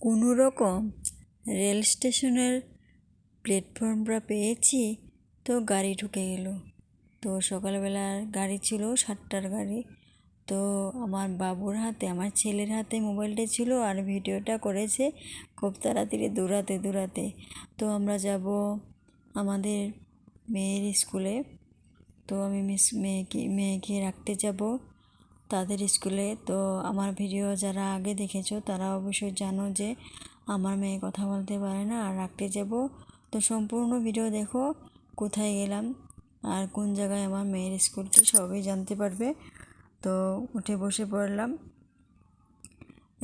কোনো রকম রেল স্টেশনের প্ল্যাটফর্মটা পেয়েছি, তো গাড়ি ঢুকে গেল। তো সকালবেলার গাড়ি ছিল 7টার গাড়ি। তো আমার বাবুর হাতে, আমার ছেলের হাতে মোবাইলটা ছিল আর ভিডিওটা করেছে খুব তাড়াতাড়ি দৌড়াতে। তো আমরা যাব আমাদের মেয়ের স্কুলে। তো আমি মেয়েকে রাখতে যাব তাদের স্কুলে। তো আমার ভিডিও যারা আগে দেখেছো তারা অবশ্যই জানো যে আমার মেয়ে কথা বলতে পারে না, আর রাখতে যাব। তো সম্পূর্ণ ভিডিও দেখো, কোথায় গেলাম আর কোন জায়গায় আমার মেয়ের স্কুলটি সবই জানতে পারবে। তো উঠে বসে পড়লাম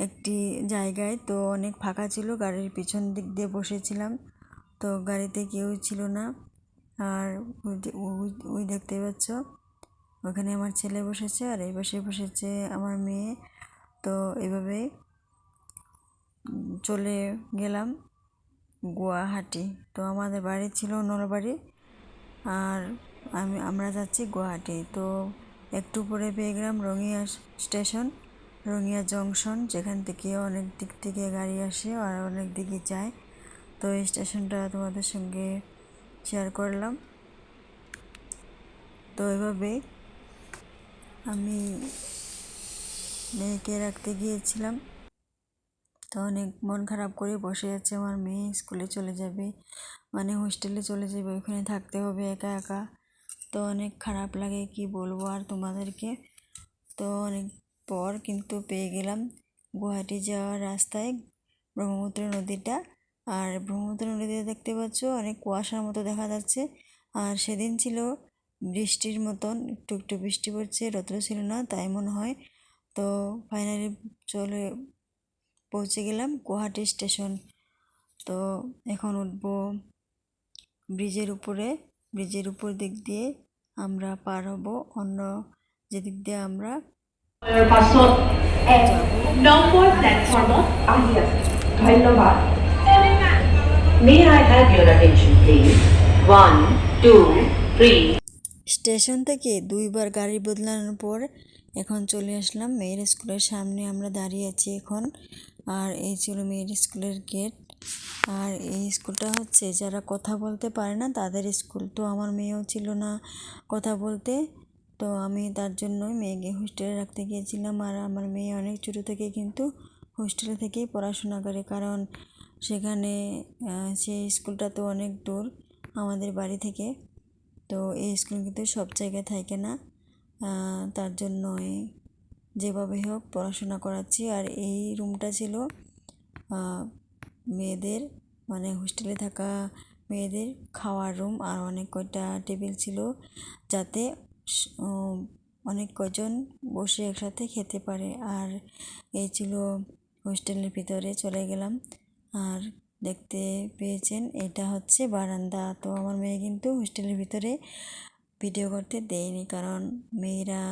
একটি জায়গায়। তো অনেক ফাঁকা ছিল, গাড়ির পিছন দিক দিয়ে বসেছিলাম। তো গাড়িতে কেউ ছিল না। আর ওই দেখতে পাচ্ছ, ওখানে আমার ছেলে বসেছে আর এই পাশে বসেছে আমার মেয়ে। তো এভাবে চলে গেলাম গুয়াহাটি। তো আমাদের বাড়ি ছিল নলবাড়ি, আর আমরা যাচ্ছি গুয়াহাটি। তো একটু পরে পেয়ে গেলাম রঙিয়া স্টেশন, রঙিয়া জংশন, যেখান থেকে অনেক দিক থেকে গাড়ি আসে আর অনেক দিকে যায়। তো এই স্টেশনটা তোমাদের সঙ্গে শেয়ার করলাম। তো এভাবে আমি মেয়েকে রাখতে গিয়েছিলাম। তো অনেক মন খারাপ করে বসে আছে, আমার মেয়ে স্কুলে চলে যাবে, মানে হোস্টেলে চলে যাবে, ওখানে থাকতে হবে একা একা। তো অনেক খারাপ লাগে, কি বলবো আর তোমাদেরকে। তো অনেক পর কিন্তু পেয়ে গেলাম গুয়াহাটি যাওয়ার রাস্তায় ব্রহ্মপুত্র নদীটা। আর ব্রহ্মপুত্র নদীতে দেখতে পাচ্ছ অনেক কুয়াশার মতো দেখা যাচ্ছে। আর সেদিন ছিল বৃষ্টির মতন, একটু একটু বৃষ্টি পড়ছে, রৌদ্র ছিল না তাই মনে হয়। তো ফাইনালি পৌঁছে গেলাম গুয়াহাটি স্টেশন। তো এখন উঠবো ব্রিজের উপরে। ব্রিজের উপর দিক দিয়ে আমরা পার হব অন্য যেদিক দিয়ে আমরা নম্বর প্ল্যাটফর্মত আহি আছে। ধন্যবাদ। May I have your attention please? 1, 2, 3. Station থেকে 2বার গাড়ি বদলানোর পর এখন চলে আসলাম মেয়ের স্কুলের সামনে। আমরা দাঁড়িয়ে আছি এখন। আর এই ছিল মেয়ের স্কুলের গেট। আর এই স্কুলটা হচ্ছে যারা কথা বলতে পারে না তাদের স্কুল। তো আমার মেয়েও ছিল না কথা বলতে, তো আমি তার জন্যই মেয়েকে হোস্টেলে রাখতে গিয়েছিলাম। আর আমার মেয়ে অনেক ছোটো থেকে কিন্তু হোস্টেলে থেকেই পড়াশোনা করে, কারণ সেখানে সেই স্কুলটা তো অনেক দূর আমাদের বাড়ি থেকে। তো এই স্কুল কিন্তু সব জায়গায় থাকে না, তার জন্যই যেভাবে হোক পড়াশোনা করাচ্ছি। আর এই রুমটা ছিল মেয়েদের, মানে হোস্টেলে থাকা মেয়েদের খাওয়ার রুম। আর অনেক কয়টা টেবিল ছিল যাতে অনেক কজন বসে একসাথে খেতে পারে। আর এই ছিল হোস্টেলের ভিতরে। চলে গেলাম আর দেখতে পেয়েছেন এটা হচ্ছে বারান্দা। তো আমার মেয়ে কিন্তু হোস্টেলের ভিতরে ভিডিও করতে দেয়নি, কারণ মেয়েরা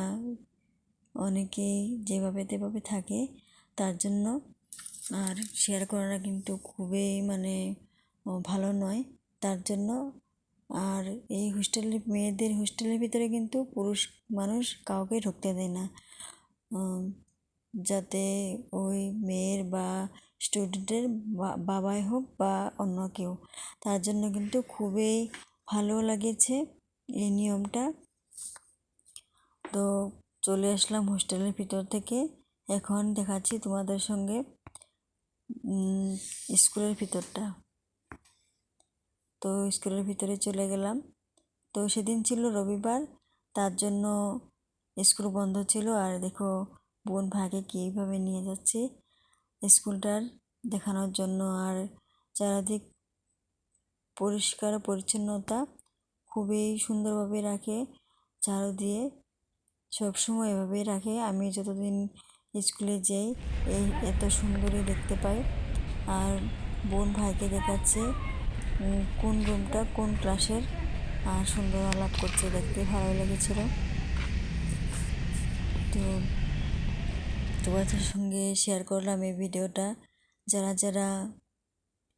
অনেকেই যেভাবে তেভাবে থাকে তার জন্য। আর শেয়ার করাটা কিন্তু খুবই মানে ভালো নয় তার জন্য। আর এই মেয়েদের হোস্টেলের ভিতরে কিন্তু পুরুষ মানুষ কাউকে ঢুকতে দেয় না, যাতে ওই মেয়ের বা স্টুডেন্টের বাবাই হোক বা অন্য কেউ, তার জন্য কিন্তু খুবই ভালো লাগেছে এই নিয়মটা। তো চলে আসলাম হোস্টেলের ভিতর থেকে। এখন দেখাচ্ছি তোমাদের সঙ্গে স্কুলের ভিতরটা। তো স্কুলের ভিতরে চলে গেলাম। তো সেদিন ছিল রবিবার, তার জন্য স্কুল বন্ধ ছিল। আর দেখো বোন ভাগে কীভাবে নিয়ে যাচ্ছে স্কুলটার দেখানোর জন্য। আর চারিদিক পরিষ্কার পরিচ্ছন্নতা খুবই সুন্দরভাবে রাখে, ঝাড়ু দিয়ে সবসময় এভাবেই রাখে। আমি যতদিন স্কুলে যাই এত সুন্দরই দেখতে পাই। আর বোন ভাইকে দেখাচ্ছে কোন রুমটা কোন ক্লাসের, আর সুন্দর আলাপ করছে, দেখতে ভালো লেগেছিল। তো তোমাদের সঙ্গে শেয়ার করলাম এই ভিডিওটা। যারা যারা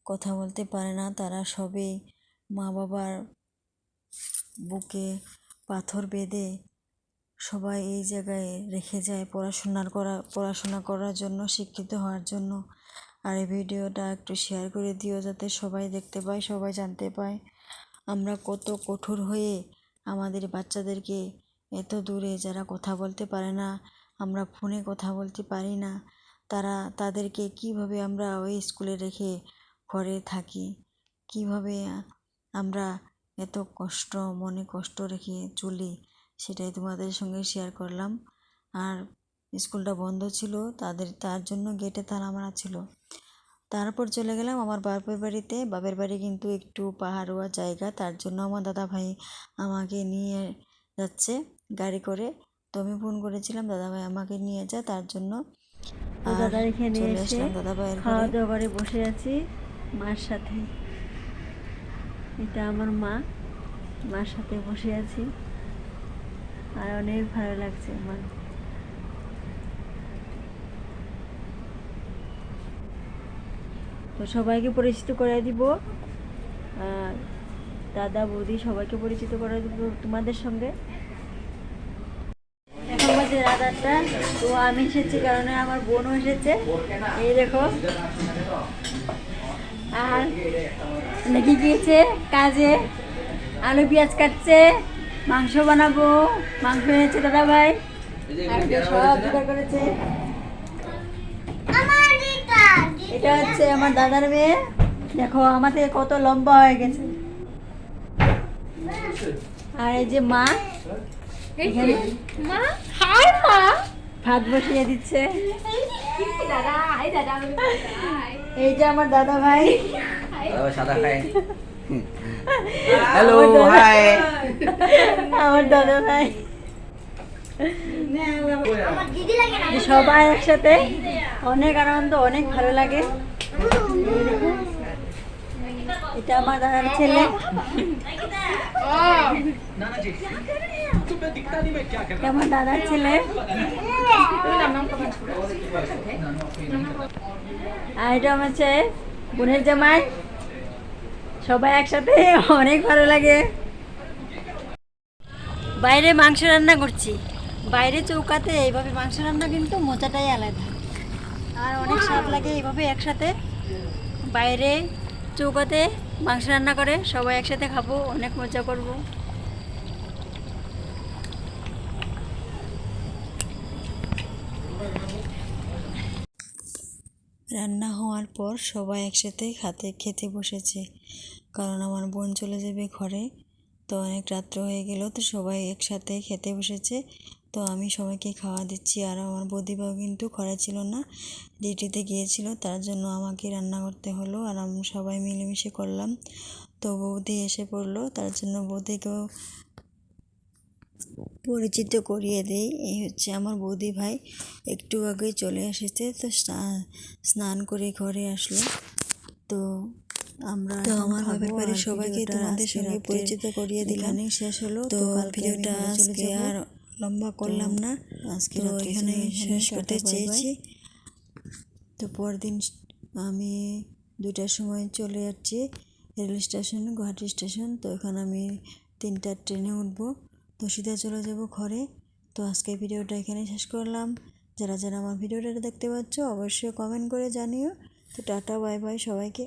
কথা বলতে পারে না তারা সবই মা বাবার বুকে পাথর বেঁধে সবাই এই জায়গায় রেখে যায় পড়াশোনা করার জন্য, শিক্ষিত হওয়ার জন্য। আর এই ভিডিওটা একটু শেয়ার করে দিও, যাতে সবাই দেখতে পায়, সবাই জানতে পায় আমরা কত কঠোর হয়ে আমাদের বাচ্চাদেরকে এত দূরে, যারা কথা বলতে পারে না, আমরা ফোনে কথা বলতে পারি না, তাদেরকে কিভাবে আমরা ওই স্কুলে রেখে ঘরে থাকি, কিভাবে আমরা এত মনে কষ্ট রেখে চলি, সেটাই তোমাদের সঙ্গে শেয়ার করলাম। আর স্কুলটা বন্ধ ছিল, তার জন্য গেটে তালা মারা ছিল। তারপর চলে গেলাম আমার বাপের বাড়িতে। বাপের বাড়ি কিন্তু একটু পাহাড়োয়া জায়গা, তার জন্য আমার দাদা ভাই আমাকে নিয়ে যাচ্ছে গাড়ি করে। তো আমি ফোন করেছিলাম দাদা ভাই আমাকে নিয়ে যা, তার জন্য দাদার এখানে চলে এসে আসলাম দাদা ভাইয়ের খাওয়া ঘরে। দাওয়া করে বসে আছি মার সাথে। এটা আমার মার সাথে বসে আছি, আর অনেক ভালো লাগছে আমার। তো সবাইকে পরিচিত করে দিব, আর দাদা বৌদি সবাইকে পরিচিত করে দিব তোমাদের সঙ্গে। এখন বাজে রাত 8টা। তো আমি এসেছি কারণে আমার বোনও এসেছে, এই দেখো। আর নাকি গিয়েছে কাজে, আলু পেঁয়াজ কাটছে, মাংস বানাবো, মাংস এনেছে দাদা ভাই, আর সব জোগাড় করেছে। এটা হচ্ছে আমার দাদার মেয়ে, দেখো আমার থেকে কত লম্বা হয়ে গেছে। আর এই যে মা এখানে ভাত বসিয়ে দিচ্ছে। এই যে আমার দাদা ভাই, হ্যালো হাই। আমার দাদা ভাই, সবাই একসাথে, অনেক আনন্দ, অনেক ভালো লাগে। এই দেখো, এটা আমার দাদার ছেলে, এটা আমার দাদার ছেলে। আর এটা আমার হচ্ছে বোনের জামাই। সবাই একসাথে, অনেক ভালো লাগে। বাইরে মাংস রান্না করছি, বাইরে চৌকাতে এইভাবে মাংস রান্না কিন্তু মজাটাই আলাদা, আর অনেক স্বাদ লাগে এইভাবে একসাথে বাইরে চৌকাতে মাংস রান্না করে সবাই একসাথে খাবো, অনেক মজা করব। রান্না হওয়ার পর সবাই একসাথে খেতে বসেছে, কারণ আমার বোন চলে যাবে ঘরে। তো অনেক রাত্র হয়ে গেল, তো সবাই একসাথে খেতে বসেছে। তো আমি সবাইকে খাওয়া দিচ্ছি। আর আমার বৌদিবাও কিন্তু ঘরে ছিল না, ডিউটিতে গিয়েছিল, তার জন্য আমাকে রান্না করতে হলো, আর আমরা সবাই মিলেমিশে করলাম। তো বৌদি এসে পড়লো, তার জন্য বৌদিকেও পরিচিত করিয়ে দেই। এই হচ্ছে আমার বৌদি ভাই, একটু আগে চলে এসেছে। তো স্নান করে ঘরে আসলো। তো আমরা আমার বাপের বাড়ির সবাইকে তোমাদের সঙ্গে পরিচিত করিয়ে দিলাম। শেষ হলো। তো ভিডিওটা আজকে আর লম্বা করলাম না, আজকে এখানে শেষ করতে চেয়েছি। তো পরদিন আমি 2টার সময় চলে যাচ্ছি রেল স্টেশন, গুয়াহাটি স্টেশন। তো এখানে আমি 3টার ট্রেনে উঠবো, তো সিধা চলে যাব ঘরে। তো আজকে ভিডিওটা এখানে শেষ করলাম। যারা যারা আমার ভিডিওটা দেখতে পাচ্ছ অবশ্যই কমেন্ট করে জানিও। তো টাটা, বাই বাই সবাইকে।